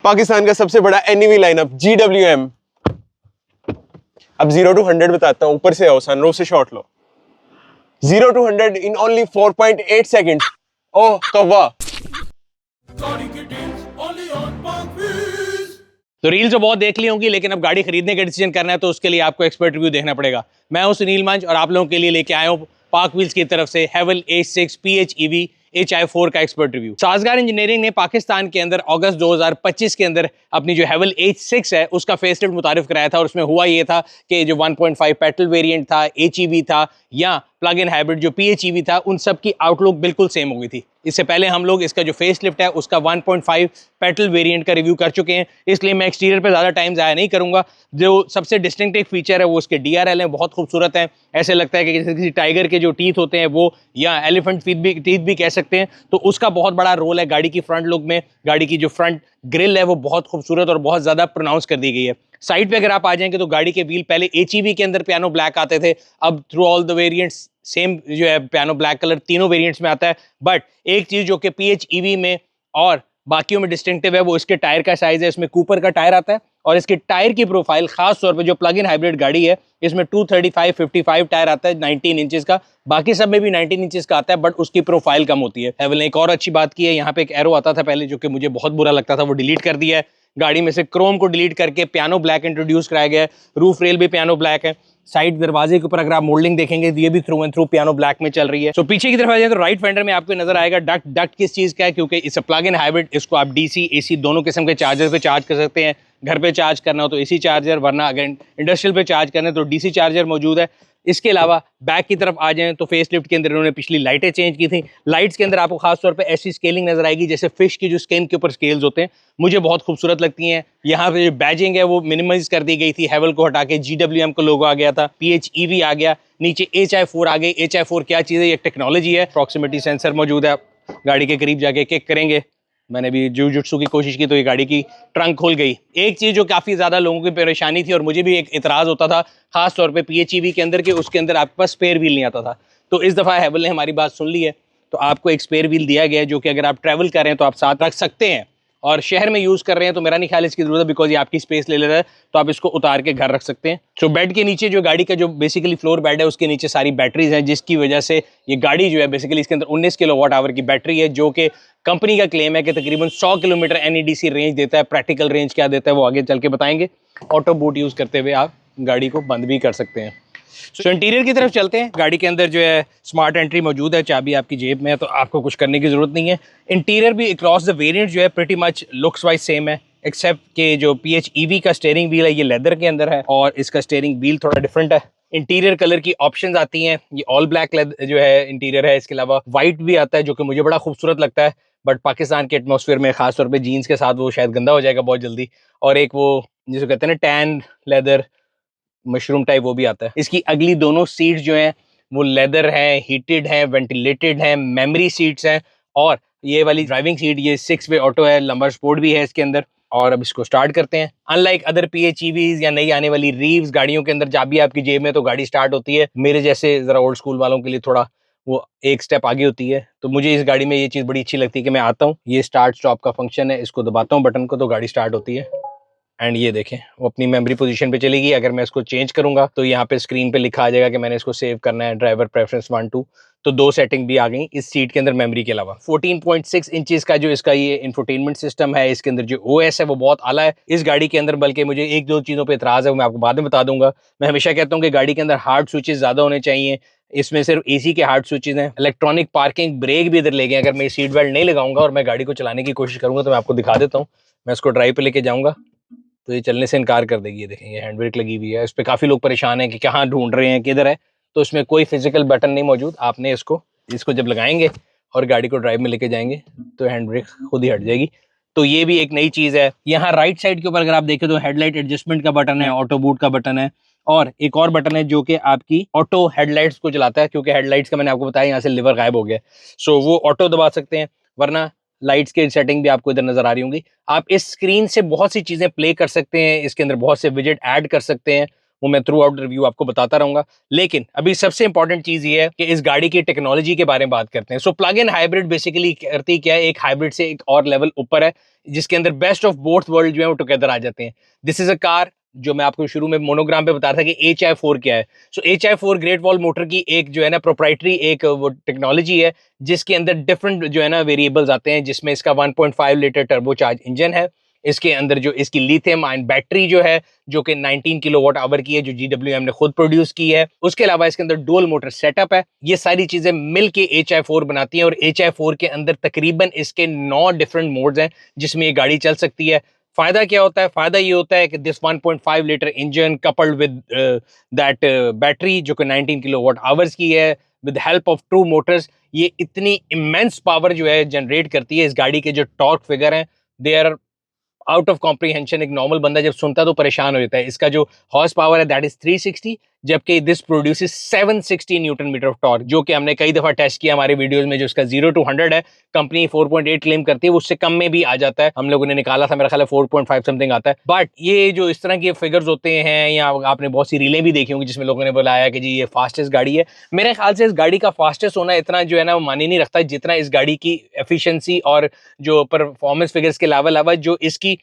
पाकिस्तान का सबसे बड़ा एनईवी लाइनअप GWM। अब 0 to 100 बताता हूं, ऊपर से आओ, सनरूफ से shot low. 0 to 100 in only 4.8 seconds। ओह तौबा। तो रील तो बहुत देख ली होंगी, लेकिन अब गाड़ी खरीदने का डिसीजन करना है तो उसके लिए आपको एक्सपर्ट रिव्यू देखना पड़ेगा। मैं हूं सुनील मंच और आप लोगों के लिए लेके आया हूं पाक व्हील्स की तरफ से हेवल H6 PHEV HI4 का एक्सपर्ट रिव्यू। साजगार इंजीनियरिंग ने पाकिस्तान के अंदर अगस्त 2025 के अंदर अपनी जो हेवल H6 है उसका फेसलिफ्ट मुतारिफ कराया था, और उसमें हुआ ये था कि जो 1.5 पेट्रोल वेरिएंट था, HEV था या प्लग इन हाइब्रिड जो PHEV था, उन सब की आउटलुक बिल्कुल सेम हो गई थी। इससे पहले हम लोग इसका जो फेसलिफ्ट है उसका 1.5 पेट्रोल वेरिएंट का रिव्यू कर चुके हैं, इसलिए मैं एक्सटीरियर पे ज़्यादा टाइम ज़ाया नहीं करूंगा। जो सबसे डिस्टिंक्टिव फीचर है वो उसके DRL हैं, बहुत खूबसूरत हैं। ऐसे लगता है कि जैसे किसी टाइगर के जो टीथ होते हैं वो, या एलिफेंट टीथ भी कह सकते हैं, तो उसका बहुत बड़ा रोल है गाड़ी की फ्रंट लुक में। गाड़ी की जो फ्रंट ग्रिल है वो बहुत खूबसूरत और बहुत ज़्यादा प्रोनाउंस कर दी गई है। साइड पे अगर आप आ जाएंगे तो गाड़ी के व्हील पहले HEV के अंदर पियानो ब्लैक आते थे, अब through all the variants same जो है पियानो ब्लैक कलर तीनों वेरिएंट्स में आता है। बट एक चीज़ जो कि PHEV में और बाकियों में डिस्टिंक्टिव है वो इसके टायर का साइज है। इसमें कूपर का टायर आता है और इसके टायर की प्रोफाइल खास तौर पे जो प्लग इन हाइब्रिड गाड़ी है इसमें 235/55 टायर आता है 19 इंचेस का। बाकी सब में भी 19 इंचेस का आता है, बट उसकी प्रोफाइल कम होती है। हेवल ने एक और अच्छी बात की है, यहाँ पे एक एरो आता था पहले जो कि मुझे बहुत बुरा लगता था, वो डिलीट कर दिया है। गाड़ी में से क्रोम को डिलीट करके पियानो ब्लैक इंट्रोड्यूस कराया गया है। रूफ रेल भी पियानो ब्लैक है। साइड दरवाजे के ऊपर अगर आप मोल्डिंग देखेंगे तो ये भी through and through piano black में चल रही है। तो पीछे की तरफ आ जाए तो राइट फेंडर में आपको नजर आएगा डक्ट किस चीज का है, क्योंकि इस प्लग इन हाइब्रिड, इसको आप DC AC दोनों किस्म के चार्जर पे चार्ज कर सकते हैं। घर पे चार्ज करना हो तो AC चार्जर, वरना अगर इंडस्ट्रियल पे चार्ज करना है तो DC चार्जर मौजूद है। इसके अलावा बैक की तरफ आ जाएं तो फेसलिफ्ट के अंदर इन्होंने पिछली लाइटें चेंज की थी। लाइट्स के अंदर आपको खास तौर पे ऐसी स्केलिंग नजर आएगी जैसे फिश की जो स्किन के ऊपर स्केल्स होते हैं, मुझे बहुत खूबसूरत लगती हैं। यहाँ पे जो बैजिंग है वो मिनिमाइज कर दी गई थी, हेवल को हटा के GWM का लोगो आ गया था, PHEV आ गया, नीचे HI4 आ गई। HI4 क्या चीज़ है? ये टेक्नोलॉजी है। प्रॉक्सिमिटी सेंसर मौजूद है, आप गाड़ी के करीब जाके किक करेंगे, मैंने भी जुजुत्सु की कोशिश की तो ये गाड़ी की ट्रंक खोल गई। एक चीज़ जो काफ़ी ज़्यादा लोगों की परेशानी थी और मुझे भी एक इतराज़ होता था खास तौर पे PHEV के अंदर, कि उसके अंदर आपके पास स्पेयर व्हील नहीं आता था। तो इस दफ़ा हेवल ने हमारी बात सुन ली है, तो आपको एक स्पेयर व्हील दिया गया है जो कि अगर आप ट्रैवल कर रहे हैं तो आप साथ रख सकते हैं, और शहर में यूज़ कर रहे हैं तो मेरा नहीं ख्याल इसकी ज़रूरत है, बिकॉज ये आपकी स्पेस ले ले रहा है, तो आप इसको उतार के घर रख सकते हैं। तो बेड के नीचे जो गाड़ी का जो बेसिकली फ्लोर बेड है उसके नीचे सारी बैटरीज हैं, जिसकी वजह से ये गाड़ी जो है बेसिकली इसके अंदर 19 किलोवाट आवर की बैटरी है, जो कि कंपनी का क्लेम है कि तकरीबन 100 किलोमीटर NEDC रेंज देता है। प्रैक्टिकल रेंज क्या देता है वो आगे चल के बताएंगे। ऑटो बूट यूज़ करते हुए आप गाड़ी को बंद भी कर सकते हैं। तो इंटीरियर की तरफ चलते हैं। गाड़ी के अंदर जो है स्मार्ट एंट्री मौजूद है, चाबी आपकी जेब में है तो आपको कुछ करने की ज़रूरत नहीं है। इंटीरियर भी अक्रॉस द वेरिएंट जो है pretty much looks wise same है, एक्सेप्ट कि जो PHEV का स्टीयरिंग व्हील है ये लेदर के अंदर है और इसका स्टीयरिंग व्हील थोड़ा डिफरेंट है। इंटीरियर कलर की ऑप्शंस आती हैं, ये ऑल ब्लैक जो है इंटीरियर है। इसके अलावा वाइट भी आता है जो कि मुझे बड़ा खूबसूरत लगता है, बट पाकिस्तान के एटमॉस्फेयर में खासतौर पे जीन्स के साथ वो शायद गंदा हो जाएगा बहुत जल्दी। और एक वो जिसको कहते हैं ना टैन लेदर मशरूम टाइप, वो भी आता है। इसकी अगली दोनों सीट्स जो हैं वो लेदर हैं, हीटेड हैं, वेंटिलेटेड हैं, मेमोरी सीट्स हैं, और ये वाली ड्राइविंग सीट ये 6 वे ऑटो है, लंबा स्पोर्ट भी है इसके अंदर। और अब इसको स्टार्ट करते हैं। अनलाइक अदर PHEVs या नई आने वाली रीव्स गाड़ियों के अंदर चाबी आपकी जेब में तो गाड़ी स्टार्ट होती है। मेरे जैसे जरा ओल्ड स्कूल वालों के लिए थोड़ा वो एक स्टेप आगे होती है, तो मुझे इस गाड़ी में ये चीज़ बड़ी अच्छी लगती है कि मैं आता हूँ, ये स्टार्ट स्टॉप का फंक्शन है, इसको दबाता हूँ बटन को तो गाड़ी स्टार्ट होती है। एंड ये देखें वो अपनी मेमोरी पोजीशन पे चलेगी। अगर मैं इसको चेंज करूंगा तो यहाँ पे स्क्रीन पे लिखा आ जाएगा कि मैंने इसको सेव करना है, ड्राइवर प्रेफरेंस 1 2। तो 2 सेटिंग भी आ गई इस सीट के अंदर मेमोरी के अलावा। 14.6 इंचेस का जो इसका ये इंफोटेनमेंट सिस्टम है, इसके अंदर जो OS है वो बहुत आला है इस गाड़ी के अंदर। बल्कि मुझे एक दो चीज़ों पर इतराज़ है, वो मैं आपको बाद में बता दूंगा। मैं हमेशा कहता हूँ कि गाड़ी के अंदर हार्ड स्विचेस ज़्यादा होने चाहिए, इसमें सिर्फ AC के हार्ड स्विचेस हैं। इलेक्ट्रॉनिक पार्किंग ब्रेक भी इधर ले गए। अगर मैं सीट बेल्ट नहीं लगाऊंगा और मैं गाड़ी को चलाने की कोशिश करूंगा तो मैं आपको दिखा देता हूँ। मैं इसको ड्राइव पे लेके जाऊंगा तो ये चलने से इनकार कर देगी। ये देखें ये हैंड ब्रेक लगी हुई है, इस पर काफ़ी लोग परेशान हैं कि कहाँ ढूंढ रहे हैं किधर है, तो इसमें कोई फिजिकल बटन नहीं मौजूद। आपने इसको जब लगाएंगे और गाड़ी को ड्राइव में लेके जाएंगे तो हैंड ब्रेक खुद ही हट जाएगी। तो ये भी एक नई चीज़ है। यहाँ राइट साइड के ऊपर अगर आप देखें तो हेडलाइट एडजस्टमेंट का बटन है, ऑटो बूट का बटन है, और एक और बटन है जो कि आपकी ऑटो हेडलाइट्स को चलाता है, क्योंकि हेडलाइट्स का मैंने आपको बताया यहाँ से लीवर गायब हो गया, सो वो ऑटो दबा सकते हैं। वरना लाइट्स की सेटिंग भी आपको इधर नजर आ रही होंगी। आप इस स्क्रीन से बहुत सी चीजें प्ले कर सकते हैं, इसके अंदर बहुत से विजेट ऐड कर सकते हैं। वो मैं थ्रू आउट रिव्यू आपको बताता रहूंगा। लेकिन अभी सबसे इंपॉर्टेंट चीज ये है कि इस गाड़ी की टेक्नोलॉजी के बारे में बात करते हैं। सो प्लग इन हाइब्रिड बेसिकली करती क्या है, एक हाइब्रिड से एक और लेवल ऊपर है, जिसके अंदर बेस्ट ऑफ बोथ वर्ल्ड जो है वो टुगेदर आ जाते हैं। दिस इज अ कार, जो मैं आपको शुरू में मोनोग्राम पे बता रहा था कि HI4 क्या है। सो HI4 ग्रेट वॉल मोटर की एक जो है ना प्रोप्राइटरी एक वो टेक्नोलॉजी है, जिसके अंदर डिफरेंट जो है ना वेरिएबल्स आते हैं, जिसमें इसका 1.5 लीटर टर्बोचार्ज इंजन है। इसके अंदर जो इसकी लिथियम आयन बैटरी जो है, जो कि 19 किलोवाट आवर की है, जो GWM ने खुद प्रोड्यूस की है। उसके अलावा इसके अंदर डुअल मोटर सेटअप है। ये सारी चीजें मिलके HI4 बनाती हैं, और HI4 के अंदर तकरीबन इसके 9 डिफरेंट मोड्स हैं जिसमें ये गाड़ी चल सकती है। फायदा क्या होता है? फायदा ये होता है कि this 1.5 litre engine coupled with that battery जो कि 19 किलोवाट आवर्स की है, विद हेल्प ऑफ 2 मोटर्स, ये इतनी इमेंस पावर जो है जनरेट करती है। इस गाड़ी के जो टॉर्क फिगर हैं, they are out of comprehension. एक नॉर्मल बंदा जब सुनता है तो परेशान हो जाता है। इसका जो हॉर्स पावर है दैट इज 360, जबकि this produces 760 newton metre of torque, जो कि हमने कई दफा टेस्ट किया हमारे वीडियोस में। जो इसका 0 to 100 है, कंपनी 4.8 क्लेम करती है, उससे कम में भी आ जाता है। हम लोगों ने निकाला था, मेरा ख्याल है 4.5 समथिंग आता है। बट ये जो इस तरह के फिगर्स होते हैं, या आपने बहुत सी रीलें भी देखी होंगी जिसमें लोगों ने बताया कि जी ये फास्टेस्ट गाड़ी है। मेरे ख्याल से इस गाड़ी का फास्टेस्ट होना इतना जो है ना मानी नहीं रखता, जितना इस गाड़ी की एफिशिएंसी और जो परफॉर्मेंस फिगर्स के अलावा जो इसकी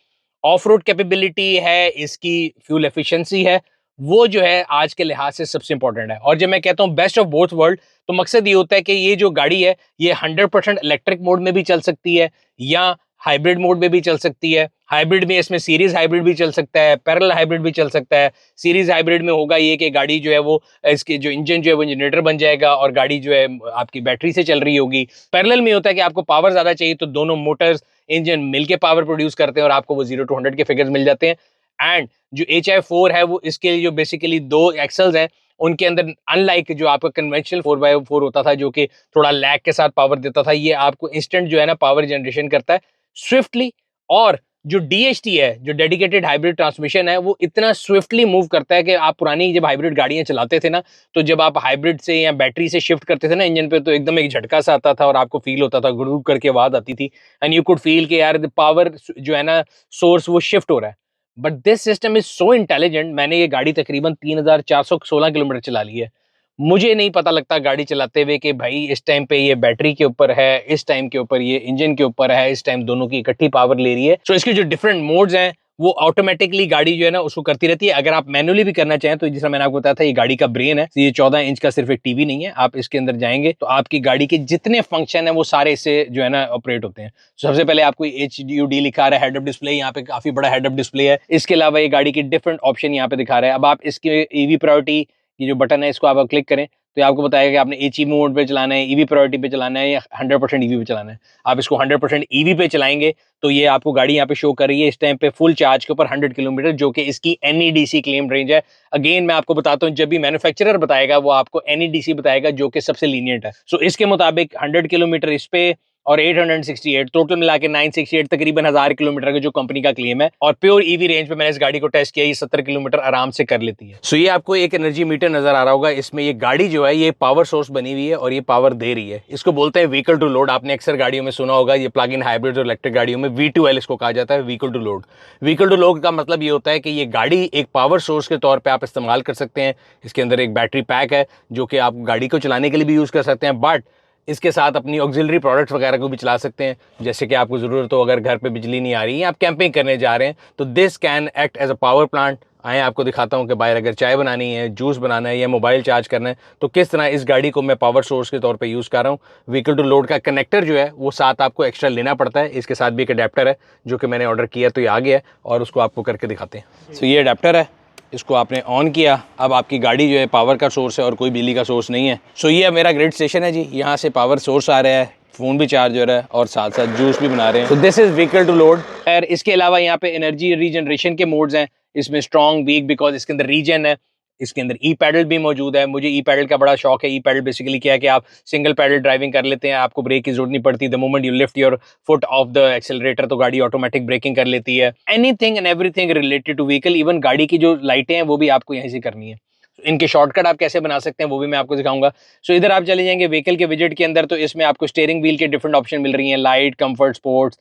ऑफ रोड कैपेबिलिटी है, इसकी फ्यूल एफिशिएंसी है, वो जो है आज के लिहाज से सबसे इंपॉर्टेंट है। और जब मैं कहता हूँ बेस्ट ऑफ बोथ वर्ल्ड, तो मकसद ये होता है कि ये जो गाड़ी है ये 100% इलेक्ट्रिक मोड में भी चल सकती है, या हाइब्रिड मोड में भी चल सकती है। हाइब्रिड में इसमें सीरीज हाइब्रिड भी चल सकता है, पैरेलल हाइब्रिड भी चल सकता है। सीरीज हाइब्रिड में होगा ये कि गाड़ी जो है वो, इसके जो इंजन जो है वो जनरेटर बन जाएगा, और गाड़ी जो है आपकी बैटरी से चल रही होगी। पैरेलल में होता है कि आपको पावर ज्यादा चाहिए, तो दोनों मोटर्स इंजन मिलके पावर प्रोड्यूस करते हैं, और आपको वो 0 to 100 के फिगर्स मिल जाते हैं। एंड जो HI4 है, वो इसके लिए जो बेसिकली 2 एक्सल्स हैं, उनके अंदर अनलाइक जो आपका कन्वेंशनल 4x4 होता था, जो कि थोड़ा लैग के साथ पावर देता था, ये आपको इंस्टेंट जो है ना पावर जनरेशन करता है स्विफ्टली। और जो DHT है, जो डेडिकेटेड हाइब्रिड ट्रांसमिशन है, वो इतना स्विफ्टली मूव करता है कि आप पुरानी जब हाइब्रिड गाड़ियां चलाते थे ना, तो जब आप हाइब्रिड से या बैटरी से शिफ्ट करते थे ना इंजन पे, तो एकदम एक झटका सा आता था, और आपको फील होता था, गुड़ करके आवाज आती थी, एंड यू कुड फील कि यार पावर जो है ना सोर्स वो शिफ्ट हो रहा है। But this system is so intelligent. मैंने ये गाड़ी तकरीबन 3416 किलोमीटर चला ली है। मुझे नहीं पता लगता गाड़ी चलाते हुए कि भाई इस टाइम पे ये बैटरी के ऊपर है, इस टाइम के ऊपर ये इंजन के ऊपर है, इस टाइम दोनों की इकट्ठी पावर ले रही है। सो इसके जो डिफरेंट मोड्स हैं, वो ऑटोमेटिकली गाड़ी जो है ना उसको करती रहती है। अगर आप मैनुअली भी करना चाहें, तो जैसा मैंने आपको बताया था, ये गाड़ी का ब्रेन है। ये 14 इंच का सिर्फ एक टीवी नहीं है। आप इसके अंदर जाएंगे तो आपकी गाड़ी के जितने फंक्शन है वो सारे इससे जो है ना ऑपरेट होते हैं। सबसे पहले आपको HUD लिखा रहा है, हेड अप डिस्प्ले, यहाँ पे काफी बड़ा हेड अप डिस्प्ले है। इसके अलावा ये गाड़ी की डिफरेंट ऑप्शन यहाँ पे दिखा रहा है। अब आप इसके EV प्रायोरिटी, ये जो बटन है, इसको आप क्लिक करें तो ये आपको बताएगा कि आपने HEV मोड पे चलाना है, EV प्रायोरिटी पे चलाना है, या 100% EV पे चलाना है। आप इसको 100% EV पे चलाएंगे तो ये आपको गाड़ी यहाँ पे शो कर रही है इस टाइम पे फुल चार्ज के ऊपर 100 किलोमीटर, जो कि इसकी NEDC क्लेम रेंज है। अगेन मैं आपको बताता हूँ, जब भी मैन्युफैक्चरर बताएगा वो आपको NEDC बताएगा, जो कि सबसे लीनियंट है। सो इसके मुताबिक 100 किलोमीटर इस पे और 868, टोटल मिला के 968, तकरीबन 1000 किलोमीटर का जो कंपनी का क्लेम है। और प्योर EV रेंज पे मैंने इस गाड़ी को टेस्ट किया, ये 70 किलोमीटर आराम से कर लेती है। सो ये आपको एक एनर्जी मीटर नजर आ रहा होगा। इसमें ये गाड़ी जो है ये पावर सोर्स बनी हुई है और ये पावर दे रही है। इसको बोलते हैं व्हीकल टू लोड। आपने अक्सर गाड़ियों में सुना होगा, ये प्लग इन हाइब्रिड और इलेक्ट्रिक गाड़ियों में V2L इसको कहा जाता है, vehicle to load. Vehicle to load का मतलब ये होता है कि ये गाड़ी एक पावर सोर्स के तौर पर आप इस्तेमाल कर सकते हैं। इसके अंदर एक बैटरी पैक है जो कि आप गाड़ी को चलाने के लिए भी यूज कर सकते हैं, बट इसके साथ अपनी ऑक्सिलरी प्रोडक्ट्स वगैरह को भी चला सकते हैं। जैसे कि आपको ज़रूरत हो, अगर घर पे बिजली नहीं आ रही है, आप कैंपिंग करने जा रहे हैं, तो this can act as a power plant. आए आपको दिखाता हूँ कि बाहर अगर चाय बनानी है, जूस बनाना है या मोबाइल चार्ज करना है, तो किस तरह इस गाड़ी को मैं पावर सोर्स के तौर पे यूज़ कर रहा हूँ। व्हीकल टू लोड का कनेक्टर जो है वो साथ आपको एक्स्ट्रा लेना पड़ता है। इसके साथ भी एक अडेप्टर है जो कि मैंने ऑर्डर किया, तो ये आ गया है, और उसको आपको करके दिखाते हैं। सो ये अडेप्टर है, इसको आपने ऑन किया, अब आपकी गाड़ी जो है पावर का सोर्स है और कोई बिजली का सोर्स नहीं है। सो ये मेरा ग्रिड स्टेशन है जी, यहाँ से पावर सोर्स आ रहा है, फ़ोन भी चार्ज हो रहा है और साथ साथ जूस भी बना रहे हैं। तो this is vehicle to load. और इसके अलावा यहाँ पे एनर्जी रीजनरेशन के मोड्स हैं, इसमें स्ट्रॉन्ग, वीक, बिकॉज इसके अंदर रीजन है। इसके अंदर ई पैडल भी मौजूद है। मुझे ई पैडल का बड़ा शौक है। ई पैडल बेसिकली क्या है कि आप सिंगल पैडल ड्राइविंग कर लेते हैं, आपको ब्रेक की जरूरत नहीं पड़ती। The moment you lift your foot off the accelerator तो गाड़ी ऑटोमेटिक ब्रेकिंग कर लेती है। Anything and everything related to vehicle, even गाड़ी की जो लाइटें हैं वो भी आपको यहीं से करनी है। इनके शॉर्टकट आप कैसे बना सकते हैं वो भी मैं आपको दिखाऊंगा। सो इधर आप चले जाएंगे व्हीकल के विजेट के अंदर, तो इसमें आपको स्टीयरिंग व्हील के डिफरेंट ऑप्शन मिल रही हैं, लाइट, कंफर्ट, स्पोर्ट्स।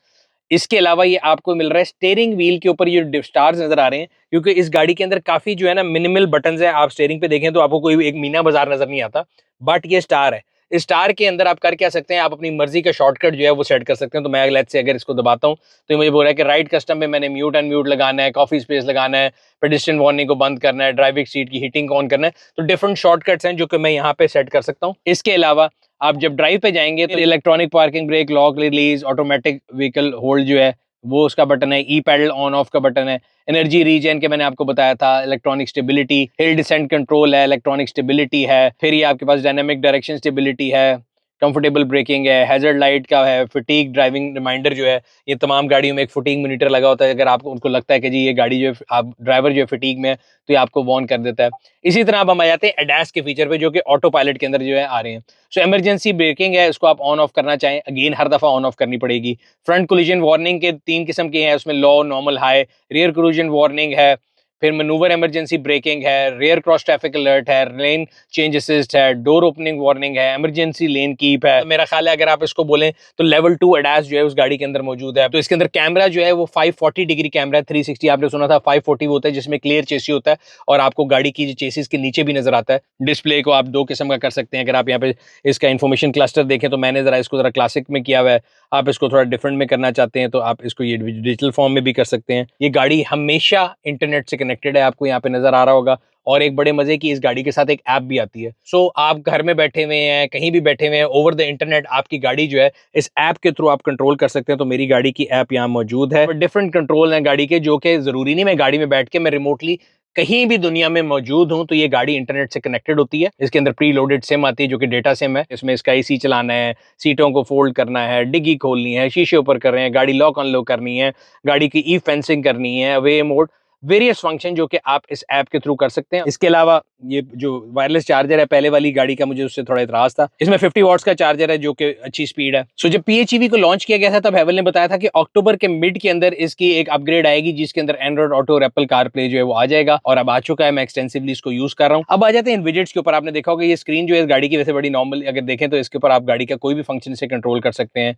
इसके अलावा ये आपको मिल रहा है स्टीयरिंग व्हील के ऊपर ये स्टार्स नजर आ रहे हैं, क्योंकि इस गाड़ी के अंदर काफी जो है ना मिनिमल बटन्स हैं। आप स्टीयरिंग पे देखें तो आपको कोई एक मीना बाजार नजर नहीं आता, बट ये स्टार है। इस स्टार के अंदर आप कर क्या सकते हैं, आप अपनी मर्जी का शॉर्टकट जो है वो सेट कर सकते हैं। तो मैं लेट्स से अगर इसको दबाता हूँ तो ये मुझे बोल रहा है कि राइट कस्टम में मैंने म्यूट अनम्यूट लगाना है, कॉफी स्पेस लगाना है, पेडिस्ट्रियन वार्निंग को बंद करना है, ड्राइविंग सीट की हीटिंग ऑन करना है। तो डिफरेंट शॉर्टकट्स हैं जो कि मैं यहाँ पे सेट कर सकता हूँ। इसके अलावा आप जब ड्राइव पे जाएंगे तो electronic parking brake, lock release, automatic vehicle hold जो है वो उसका बटन है, ई पैडल ऑन ऑफ का बटन है, एनर्जी रीजन के मैंने आपको बताया था, electronic stability, hill descent control है, इलेक्ट्रॉनिक स्टेबिलिटी है, फिर ये आपके पास डायनामिक डायरेक्शन स्टेबिलिटी है, कंफर्टेबल ब्रेकिंग है, हैजर्ड लाइट का है, फटीग ड्राइविंग रिमाइंडर जो है, ये तमाम गाड़ियों में एक फटीग मॉनिटर लगा होता है। अगर आपको उनको लगता है कि जी ये गाड़ी जो है आप ड्राइवर जो है फटीग में है तो ये आपको वार्न कर देता है। इसी तरह अब हम आ जाते हैं एडास के फीचर पे जो कि ऑटो पायलट के अंदर जो है आ रहे हैं। सो इमरजेंसी ब्रेकिंग है, इसको आप ऑन ऑफ करना चाहें अगेन हर दफा ऑन ऑफ करनी पड़ेगी। फ्रंट कोलिजन वार्निंग के 3 किस्म के हैं, उसमें low, normal, high. Rear collision warning है, फिर मनूवर इमरजेंसी ब्रेकिंग है, रेयर क्रॉस ट्रैफिक अलर्ट है, लेन चेंज असिस्ट है, डोर ओपनिंग वार्निंग है, इमरजेंसी लेन कीप है। तो मेरा ख्याल है अगर आप इसको बोलें तो लेवल 2 एडास जो है उस गाड़ी के अंदर मौजूद है। तो इसके अंदर कैमरा जो है वो 540 डिग्री कैमरा है, 360 आपने सुना था, 540 होता है जिसमें क्लियर चेसी होता है और आपको गाड़ी की चेसिस के नीचे भी नजर आता है। डिस्प्ले को आप 2 किस्म का कर सकते हैं। अगर आप यहाँ पे इसका इन्फॉर्मेशन क्लस्टर देखें तो मैंने जरा इसको जरा क्लासिक में किया हुआ है, आप इसको थोड़ा डिफरेंट में करना चाहते हैं तो आप इसको ये डिजिटल फॉर्म में भी कर सकते हैं। ये गाड़ी हमेशा इंटरनेट से कनेक्टेड है, आपको यहाँ पे नजर आ रहा होगा। और एक बड़े मजे की इस गाड़ी के साथ एक ऐप भी आती है। सो आप घर में बैठे हुए हैं, कहीं भी बैठे हुए हैं, ओवर द इंटरनेट आपकी गाड़ी जो है इस ऐप के थ्रू आप कंट्रोल कर सकते हैं। तो मेरी गाड़ी की ऐप यहाँ मौजूद है। डिफरेंट कंट्रोल हैं गाड़ी के, जो कि जरूरी नहीं मैं गाड़ी में बैठ के मैं रिमोटली कहीं भी दुनिया में मौजूद हूं तो ये गाड़ी इंटरनेट से कनेक्टेड होती है। इसके अंदर प्री लोडेड सिम आती है जो कि डेटा सिम है। इसमें इसका एसी चलाना है, सीटों को फोल्ड करना है, डिग्गी खोलनी है, शीशे ऊपर कर रहे हैं, गाड़ी लॉक अनलॉक करनी है, गाड़ी की ई फेंसिंग करनी है, वे मोड, वेरियस फंक्शन जो कि आप इस ऐप के थ्रू कर सकते हैं। इसके अलावा ये जो वायरलेस चार्जर है, पहले वाली गाड़ी का मुझे उससे थोड़ा इतराज था। इसमें 50 वॉट्स का चार्जर है जो कि अच्छी स्पीड है। सो जब PHEV को लॉन्च किया गया था तब हैवल ने बताया था कि अक्टूबर के मिड के अंदर इसकी एक अपग्रेड आएगी जिसके अंदर एंड्रॉइड ऑटो और एप्पल कार प्ले जो है वो आ जाएगा, और अब आ चुका है। मैं एक्सटेंसिवली इसको यूज कर रहा हूँ। अब आ जाते हैं इन विजेट्स के ऊपर। आपने देखा होगा ये स्क्रीन जो है इस गाड़ी की वैसे बड़ी नॉर्मल, अगर देखें तो इसके ऊपर आप गाड़ी का कोई भी फंक्शन से कंट्रोल कर सकते हैं।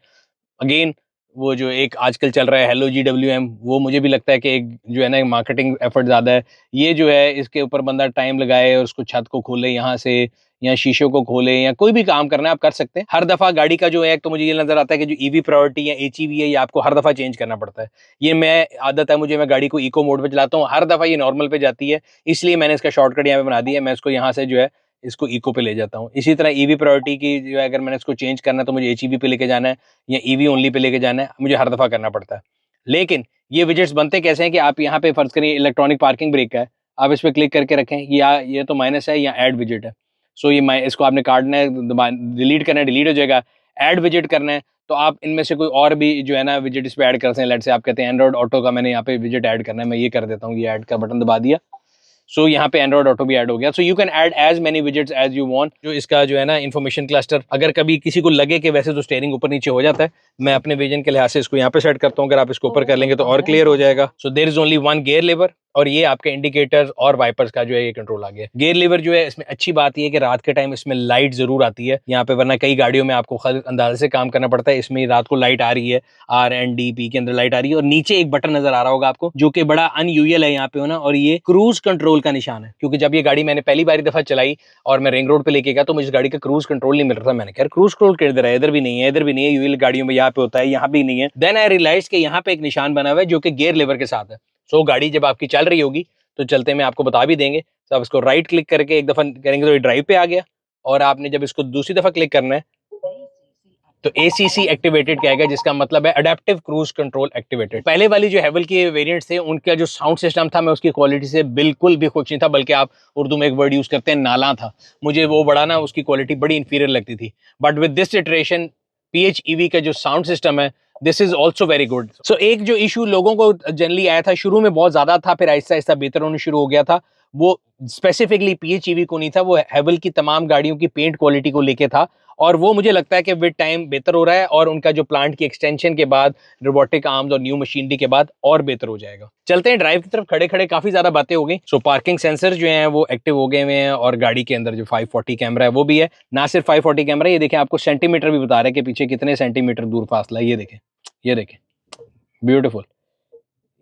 अगेन वो जो एक आजकल चल रहा है हेलो GWM, वो मुझे भी लगता है कि एक जो है ना मार्केटिंग एफर्ट ज़्यादा है। ये जो है इसके ऊपर बंदा टाइम लगाए और उसको छत को खोले यहाँ से, या शीशों को खोले, या कोई भी काम करना है आप कर सकते हैं। हर दफ़ा गाड़ी का जो है, तो मुझे ये नज़र आता है कि जो EV प्रायोरिटी या HEV है ये आपको हर दफ़ा चेंज करना पड़ता है। ये मैं आदत है मुझे, मैं गाड़ी को इको मोड पे चलाता हूँ, हर दफ़ा ये नॉर्मल पे जाती है, इसलिए मैंने इसका शॉर्टकट यहाँ पे बना दिया है। मैं इसको यहाँ से जो है इसको इको पे ले जाता हूँ। इसी तरह EV प्रायोरिटी की जो है अगर मैंने इसको चेंज करना है तो मुझे HEV पे लेके जाना है या EV ओनली पे लेके जाना है, मुझे हर दफ़ा करना पड़ता है। लेकिन ये विजेट्स बनते कैसे हैं कि आप यहाँ पे फर्ज करिए इलेक्ट्रॉनिक पार्किंग ब्रेक का है, आप इस पर क्लिक करके रखें, या ये तो माइनस है या ऐड विजेट है। सो ये इसको आपने काटना है, डिलीट करना है, डिलीट हो जाएगा। ऐड विजेट करना है तो आप इनमें से कोई और भी जो है ना विजेट इस पर ऐड कर सकते हैं। लेट से आप कहते हैं एंड्रॉइड ऑटो का मैंने यहाँ पे विजेट ऐड करना है, मैं ये कर देता हूँ, ये ऐड का बटन दबा दिया। सो यहाँ पे एंड्रॉइड ऑटो भी ऐड हो गया। So you can add as many widgets as you want. जो इसका जो है ना इन्फॉर्मेशन क्लस्टर, अगर कभी किसी को लगे कि वैसे तो स्टीयरिंग ऊपर नीचे हो जाता है, मैं अपने विजन के लिहाज से इसको यहाँ पे सेट करता हूँ। अगर आप इसको ऊपर कर लेंगे तो और क्लियर हो जाएगा। So there is only 1 gear lever, और ये आपके इंडिकेटर्स और वाइपर्स का जो है ये कंट्रोल आ गया। गियर लीवर जो है इसमें अच्छी बात ये है कि रात के टाइम इसमें लाइट जरूर आती है यहाँ पे, वरना कई गाड़ियों में आपको अंदाजे से काम करना पड़ता है। इसमें रात को लाइट आ रही है, RNDP के अंदर लाइट आ रही है, और नीचे एक बटन नजर आ रहा होगा आपको जो कि बड़ा अनयूजुअल है यहाँ पे होना, और ये क्रूज कंट्रोल का निशान है। क्योंकि जब ये गाड़ी मैंने पहली बारी दफा चलाई और मैं रिंग रोड पे लेके गया तो मुझे गाड़ी का क्रूज कंट्रोल नहीं मिल रहा था। मैंने कहा क्रूज कंट्रोल किधर है, इधर भी नहीं है, इधर भी नहीं है, यूजुअल गाड़ियों में यहाँ पे होता है, यहाँ भी नहीं है। देन आई रियलाइज कि यहाँ पे एक निशान बना हुआ है जो कि गियर लीवर के साथ है। सो गाड़ी जब आपकी चल रही होगी तो चलते में आपको बता भी देंगे। तो आप इसको राइट क्लिक करके एक दफा करेंगे तो ये ड्राइव पे आ गया, और आपने जब इसको दूसरी दफा क्लिक करना है तो ACC एक्टिवेटेड कहेगा, जिसका मतलब है अडेप्टिव क्रूज कंट्रोल एक्टिवेटेड। पहले वाली जो हैवल के वेरिएंट्स थे उनका जो साउंड सिस्टम था मैं उसकी क्वालिटी से बिल्कुल भी खुश नहीं था, बल्कि आप उर्दू में एक वर्ड यूज करते हैं नाला था, मुझे वो बड़ा ना उसकी क्वालिटी बड़ी इंफीरियर लगती थी। But with this iteration PHEV का जो साउंड सिस्टम है this is also very good. So एक जो इशू लोगों को जनरली आया था, शुरू में बहुत ज्यादा था, फिर आहिस्ता आहिस्ता बेहतर होने शुरू हो गया था, वो स्पेसिफिकली PHEV को नहीं था, वो हैवल की तमाम गाड़ियों की पेंट क्वालिटी को लेके था। और वो मुझे लगता है कि विद टाइम बेहतर हो रहा है, और उनका जो प्लांट की एक्सटेंशन के बाद, रोबोटिक आर्म्स और न्यू मशीनरी के बाद और बेहतर हो जाएगा। चलते हैं ड्राइव की तरफ। खड़े खड़े काफी ज्यादा बातें हो गई। सो पार्किंग सेंसर जो हैं वो एक्टिव हो गए हुए हैं, और गाड़ी के अंदर जो 540 कैमरा है वो भी है। ना सिर्फ 540 कैमरा, ये देखें आपको सेंटीमीटर भी बता रहे हैं कि पीछे कितने सेंटीमीटर दूर फासला है। ये देखें, ये देखें, ब्यूटीफुल,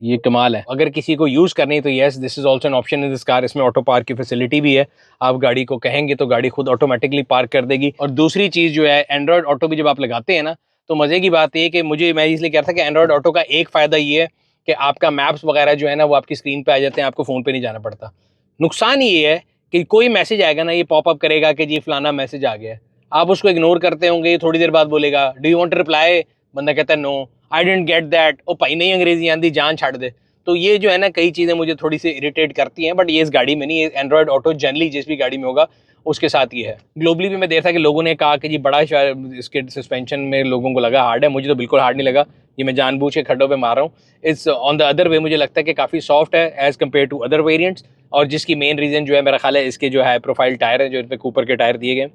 ये कमाल है। अगर किसी को यूज़ करनी है तो yes, this is also an option in this car. इसमें ऑटो पार्क की फैसिलिटी भी है, आप गाड़ी को कहेंगे तो गाड़ी खुद ऑटोमेटिकली पार्क कर देगी। और दूसरी चीज़ जो है, एंड्रॉयड ऑटो भी जब आप लगाते हैं ना, तो मज़े की बात ये है कि मैं इसलिए कह रहा था कि एंड्रॉयड ऑटो का एक फ़ायदा ये है कि आपका मैप्स वगैरह जो है ना, वो आपकी स्क्रीन पर आ जाते हैं, आपको फ़ोन पर नहीं जाना पड़ता। नुकसान ये है कि कोई मैसेज आएगा ना, ये पॉपअप करेगा कि जी फलाना मैसेज आ गया है, आप उसको इग्नोर करते होंगे, थोड़ी देर बाद बोलेगा do you want to reply, बंदा कहता है no I didn't get that, ओ भाई नहीं अंग्रेजी आंदी, जान छाड़ दे। तो ये जो है ना, कई चीज़ें मुझे थोड़ी सी इरिटेट करती हैं, बट ये इस गाड़ी में नहीं, ये एंड्रॉयड ऑटो जनरली जिस भी गाड़ी में होगा उसके साथ ये है। ग्लोबली भी मैं देख था कि लोगों ने कहा कि जी बड़ा इसके सस्पेंशन में लोगों को लगा हार्ड है, मुझे तो बिल्कुल हार्ड नहीं लगा, ये मैं जानबूझ के खड्डों पे मार रहा हूँ। It's on the other way मुझे लगता है कि काफ़ी सॉफ्ट है as compared to other variants, और जिसकी मेन रीज़न जो है मेरा ख्याल है इसके जो है प्रोफाइल टायर है, जो इस पर कूपर के टायर दिए गए।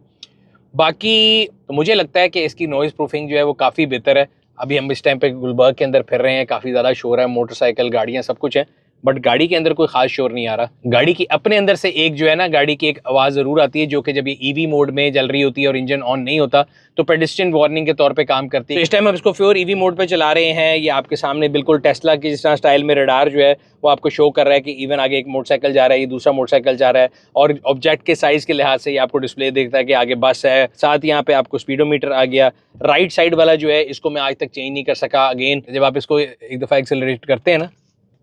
बाकी तो मुझे लगता है कि इसकी नॉइज़ प्रूफिंग जो है वो काफ़ी बेहतर है। अभी हम इस टाइम पे गुलबर्ग के अंदर फिर रहे हैं, काफ़ी ज़्यादा शोर है, मोटरसाइकिल, गाड़ियाँ, सब कुछ है, बट गाड़ी के अंदर कोई खास शोर नहीं आ रहा। गाड़ी की अपने अंदर से एक जो है ना, गाड़ी की एक आवाज़ ज़रूर आती है, जो कि जब ये ईवी मोड में चल रही होती है और इंजन ऑन नहीं होता तो पेडेस्ट्रियन वार्निंग के तौर पे काम करती है। तो इस टाइम हम इसको प्योर ईवी मोड पे चला रहे हैं। ये आपके सामने बिल्कुल टेस्ला की जिस तरह स्टाइल में रडार जो है वो आपको शो कर रहा है कि इवन आगे एक मोटरसाइकिल जा रहा है, ये दूसरा मोटरसाइकिल जा रहा है, और ऑब्जेक्ट के साइज़ के लिहाज से ये आपको डिस्प्ले देखता है कि आगे बस है। साथ यहाँ पे आपको स्पीडोमीटर आ गया। राइट साइड वाला जो है इसको मैं आज तक चेंज नहीं कर सका। अगेन जब आप इसको एक दफ़ा एक्सेलरेट करते हैं ना,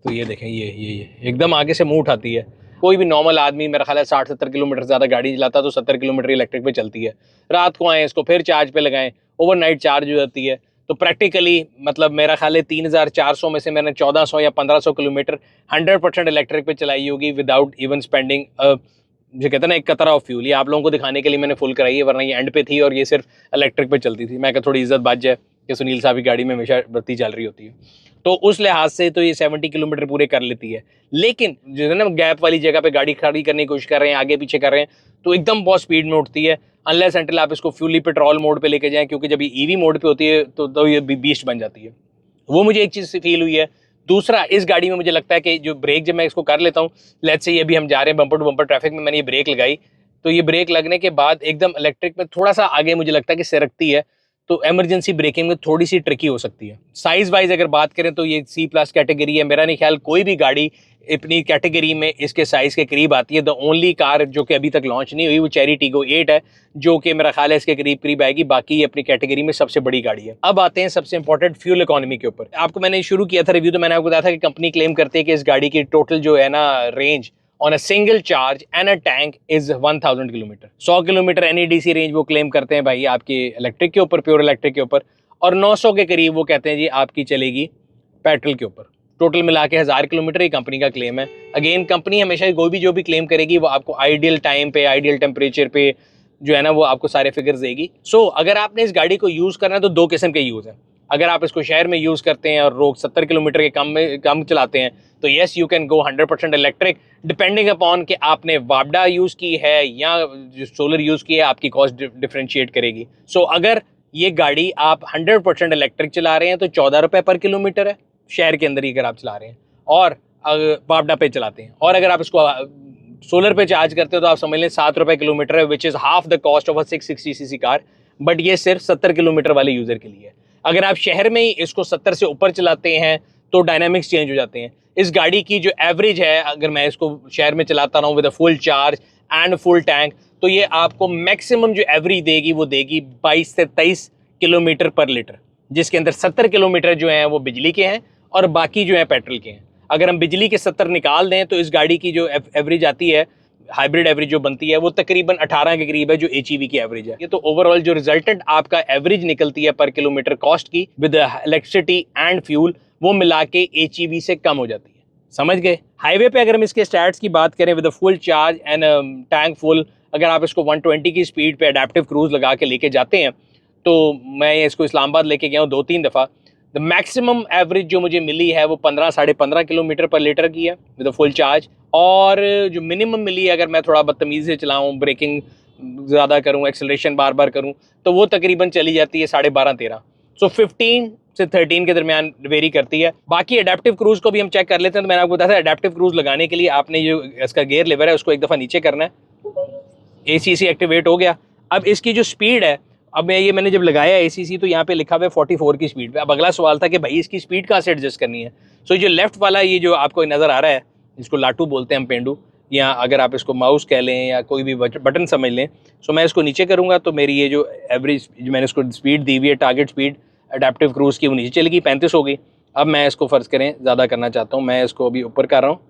तो ये देखें, ये एकदम आगे से मुंह उठाती है। कोई भी नॉर्मल आदमी मेरा ख्याल है 60-70 किलोमीटर ज़्यादा गाड़ी चलाता तो 70 किलोमीटर इलेक्ट्रिक पे चलती है। रात को आएँ, इसको फिर चार्ज पे लगाएं, ओवरनाइट चार्ज हो जाती है। तो प्रैक्टिकली मतलब मेरा ख्याल है 3400 में से मैंने 1400 या 1500 किलोमीटर 100% इलेक्ट्रिक पे चलाई होगी विदाउट इवन स्पेंडिंग जो कहते हैं ना एक कतरा ऑफ फ्यूल। ये आप लोगों को दिखाने के लिए मैंने फुल कराई है, वरना ये एंड पे थी और ये सिर्फ इलेक्ट्रिक पे चलती थी। मैं कहा थोड़ी इज्जत बच जाए कि सुनील साहब की गाड़ी में हमेशा बत्ती चल रही होती है, तो उस लिहाज से तो ये 70 किलोमीटर पूरे कर लेती है। लेकिन जो है ना, गैप वाली जगह पे गाड़ी खड़ी करने की कोशिश कर रहे हैं, आगे पीछे कर रहे हैं, तो एकदम बहुत स्पीड में उठती है, अनलेस अनटिल आप इसको फ्यूली पेट्रोल मोड पे लेके जाएं, क्योंकि जब ये ईवी मोड पे होती है तो ये बीस्ट बन जाती है। वो मुझे एक चीज़ से फील हुई है। दूसरा, इस गाड़ी में मुझे लगता है कि जो ब्रेक जब मैं इसको कर लेता हूँ, लेट्स से ये भी हम जा रहे हैं बम्पर टू बम्पर ट्रैफिक में, मैंने ये ब्रेक लगाई, तो ये ब्रेक लगने के बाद एकदम इलेक्ट्रिक में थोड़ा सा आगे मुझे लगता है कि सिरकती है, तो एमरजेंसी ब्रेकिंग में थोड़ी सी ट्रिकी हो सकती है। साइज़ वाइज अगर बात करें तो ये C+ कैटेगरी है। मेरा नहीं ख्याल कोई भी गाड़ी अपनी कैटेगरी में इसके साइज़ के करीब आती है। द ओनली कार जो कि अभी तक लॉन्च नहीं हुई वो चेरी टीगो 8 है, जो कि मेरा ख्याल है इसके करीब आएगी। बाकी ये अपनी कैटेगरी में सबसे बड़ी गाड़ी है। अब आते हैं सबसे इंपॉर्टेंट फ्यूल इकोनॉमी के ऊपर। आपको मैंने शुरू किया था रिव्यू, तो मैंने आपको बताया था कि कंपनी क्लेम करती है कि इस गाड़ी की टोटल जो है ना range on a single charge and a tank is 1000 kilometre. 100 kilometre NEDC range वो क्लेम करते हैं भाई आपकी इलेक्ट्रिक के ऊपर, प्योर इलेक्ट्रिक के ऊपर, और 900 के करीब वो कहते हैं जी आपकी चलेगी पेट्रोल के ऊपर। टोटल मिला के 1000 किलोमीटर ये कंपनी का क्लेम है। अगेन कंपनी हमेशा कोई भी जो भी क्लेम करेगी वो आपको आइडियल टाइम पे, आइडियल टेम्परेचर पे जो है ना वो आपको सारे फिगर्स देगी। सो अगर आपने इस गाड़ी को यूज़ करना है तो दो किस्म के यूज़ हैं। अगर आप इसको शहर में यूज़ करते हैं और रोज 70 किलोमीटर के कम चलाते हैं तो yes you can go 100% electric, depending upon कि आपने वापडा यूज़ की है या जो सोलर यूज़ की है, आपकी कॉस्ट डिफरेंशिएट करेगी। सो अगर ये गाड़ी आप 100% इलेक्ट्रिक चला रहे हैं तो 14 रुपये पर किलोमीटर है शहर के अंदर ही अगर आप चला रहे हैं, और वापडा पे चलाते हैं, और अगर आप इसको सोलर पे चार्ज करते हो तो आप समझ लें 7 रुपये किलोमीटर है, which is half the cost of a 660 cc car. But ये सिर्फ 70 किलोमीटर वाले यूज़र के लिए है। अगर आप शहर में ही इसको 70 से ऊपर चलाते हैं तो डायनामिक्स चेंज हो जाते हैं। इस गाड़ी की जो एवरेज है, अगर मैं इसको शहर में चलाता रहा हूँ with a full charge and full tank, तो ये आपको मैक्सिमम जो एवरेज देगी वो देगी 22 से 23 किलोमीटर पर लीटर, जिसके अंदर 70 किलोमीटर जो हैं वो बिजली के हैं और बाकी जो हैं पेट्रोल के हैं। अगर हम बिजली के 70 निकाल दें तो इस गाड़ी की जो एवरेज आती है, हाइब्रिड एवरेज जो बनती है, वो तकरीबन 18 के करीब है जो HEV की एवरेज है। ये तो ओवरऑल जो रिजल्टेंट आपका एवरेज निकलती है पर किलोमीटर कॉस्ट की विद इलेक्ट्रिसिटी एंड फ्यूल, वो मिला के HEV से कम हो जाती है। समझ गए? हाईवे पे अगर हम इसके स्टैट्स की बात करें with full charge and tank full, अगर आप इसको 120 की स्पीड पे अडेप्टिव क्रूज लगा के लेके जाते हैं, तो मैं इसको इस्लामाबाद लेके गया हूँ 2-3 दफ़ा, द मैक्सिमम एवरेज जो मुझे मिली है वो 15-15.5 किलोमीटर पर लीटर की है विद फुल चार्ज, और जो मिनिमम मिली है अगर मैं थोड़ा बदतमीज़ी से चलाऊँ, ब्रेकिंग ज़्यादा करूँ, एक्सेलरेशन बार बार करूँ, तो वो तकरीबन चली जाती है 12.5-13। सो 15 से 13 के दरमियान वेरी करती है। बाकी अडेप्टिव क्रूज़ को भी हम चेक कर लेते हैं। तो मैंने आपको बताया था अडेप्टिव क्रूज़ लगाने के लिए आपने जो इसका गियर लेवर है उसको एक दफ़ा नीचे करना है, ACC एक्टिवेट हो गया। अब इसकी जो स्पीड है अब मैं मैंने जब लगाया ACC तो यहाँ पे लिखा हुआ है 44 की स्पीड पे। अब अगला सवाल था कि भाई इसकी स्पीड कहाँ से एडजस्ट करनी है। सो जो लेफ्ट वाला ये जो आपको नज़र आ रहा है, इसको लाटू बोलते हैं हम, पेंडू, या अगर आप इसको माउस कह लें या कोई भी बटन समझ लें। सो मैं इसको नीचे करूँगा तो मेरी ये जो एवरेज जो मैंने इसको स्पीड दी हुई है, टारगेट स्पीड अडेप्टिव क्रूज़ की, वो नीचे चलेगी, 35 हो गई। अब मैं इसको फ़र्ज़ करें ज़्यादा करना चाहता हूँ, मैं इसको अभी ऊपर कर रहा हूँ,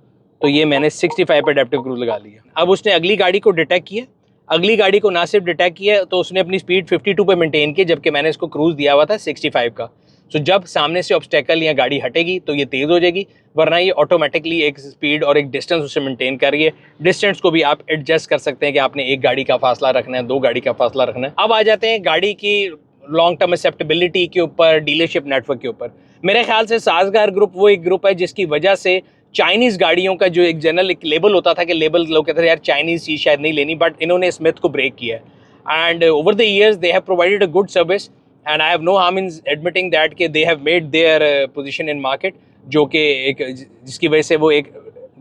तो ये मैंने 65 पे अडेप्टिव क्रूज़ लगा लिया। अब उसने अगली गाड़ी को डिटेक्ट किया, अगली गाड़ी को ना सिर्फ डिटेक्ट किया तो उसने अपनी स्पीड 52 पे मेंटेन की, जबकि मैंने इसको क्रूज़ दिया हुआ था 65 का। सो जब सामने से ऑब्स्टेकल या गाड़ी हटेगी तो ये तेज़ हो जाएगी, वरना ये ऑटोमेटिकली एक स्पीड और एक डिस्टेंस उससे मेंटेन कर रही है। डिस्टेंस को भी आप एडजस्ट कर सकते हैं कि आपने एक गाड़ी का फासला रखना है, 2 गाड़ी का फासला रखना है। अब आ जाते हैं गाड़ी की लॉन्ग टर्म एक्सेप्टेबिलिटी के ऊपर, डीलरशिप नेटवर्क के ऊपर। मेरे ख्याल से साज़गार ग्रुप वो एक ग्रुप है जिसकी वजह से चाइनीज़ गाड़ियों का जो एक जनरल एक लेबल होता था कि लेबल लोग कहते थे यार चाइनीज़ चीज़ शायद नहीं लेनी, बट इन्होंने इस मिथ को ब्रेक किया है। And over the years they have provided a good service and I have no harm in admitting that कि they have made their position in market, जो कि एक जिसकी वजह से वो एक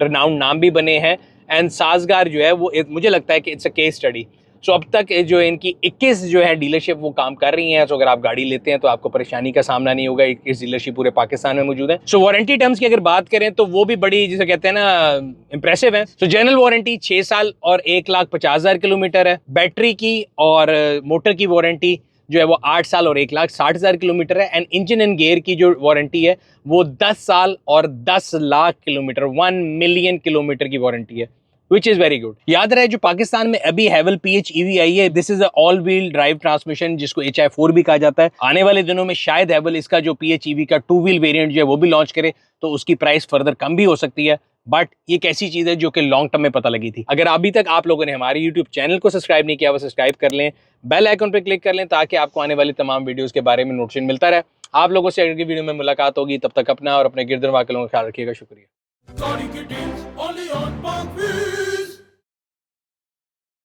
रिनाउंड नाम भी बने हैं। एंड साज़गार जो है वो मुझे लगता है कि इट्स अ केस स्टडी। सो अब तक जो इनकी 21 जो है डीलरशिप वो काम कर रही हैं। तो अगर आप गाड़ी लेते हैं तो आपको परेशानी का सामना नहीं होगा। 21 डीलरशिप पूरे पाकिस्तान में मौजूद है। सो वारंटी टर्म्स की अगर बात करें तो वो भी बड़ी, जिसे कहते हैं ना, इंप्रेसिव है। सो जनरल वारंटी 6 साल और 1,50,000 किलोमीटर है। बैटरी की और मोटर की वारंटी जो है वो 8 साल और 1,60,000 किलोमीटर है। एंड इंजन एंड गियर की जो वारंटी है वो 10 साल और 10 लाख किलोमीटर, 1 मिलियन किलोमीटर की वारंटी है, विच इज़ वेरी गुड। याद रहे जो पाकिस्तान में अभी हैवल PHEV आई है, this is a all wheel drive transmission, जिसको HI4 भी कहा जाता है। आने वाले दिनों में शायद हैवल इसका जो PHEV का 2 व्हील वेरिएंट जो है वो भी लॉन्च करे, तो उसकी प्राइस फर्दर कम भी हो सकती है। बट ये कैसी चीज़ है जो कि लॉन्ग टर्म में पता लगी थी। अगर अभी तक आप लोगों ने हमारे यूट्यूब चैनल को सब्सक्राइब नहीं किया, वो सब्सक्राइब कर लें, बेल आइकन पर क्लिक कर लें, ताकि आपको आने वाली तमाम वीडियोज़ के बारे में नोटिफिकेशन मिलता रहे। आप लोगों से अगली वीडियो में मुलाकात होगी, तब तक अपना और अपने गिरदन वालों का ख्याल रखिएगा। शुक्रिया।